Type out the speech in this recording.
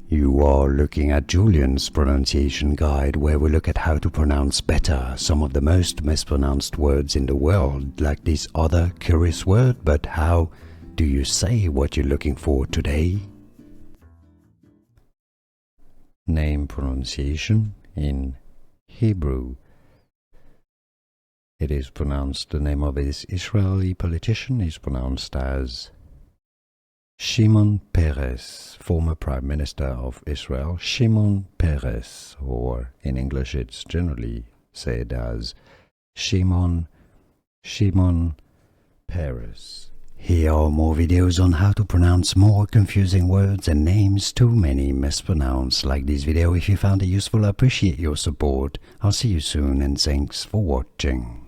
You are looking at Julian's pronunciation guide, where we look at how to pronounce better some of the most mispronounced words in the world, like this other curious word. But how do you say what you're looking for today? Name pronunciation in Hebrew. It is pronounced, the name of this Israeli politician is pronounced as Shimon Peres, former Prime Minister of Israel, Shimon Peres, or in English it's generally said as Shimon Peres. Here are more videos on how to pronounce more confusing words and names too many mispronounced. Like this video if you found it useful. I appreciate your support. I'll see you soon and thanks for watching.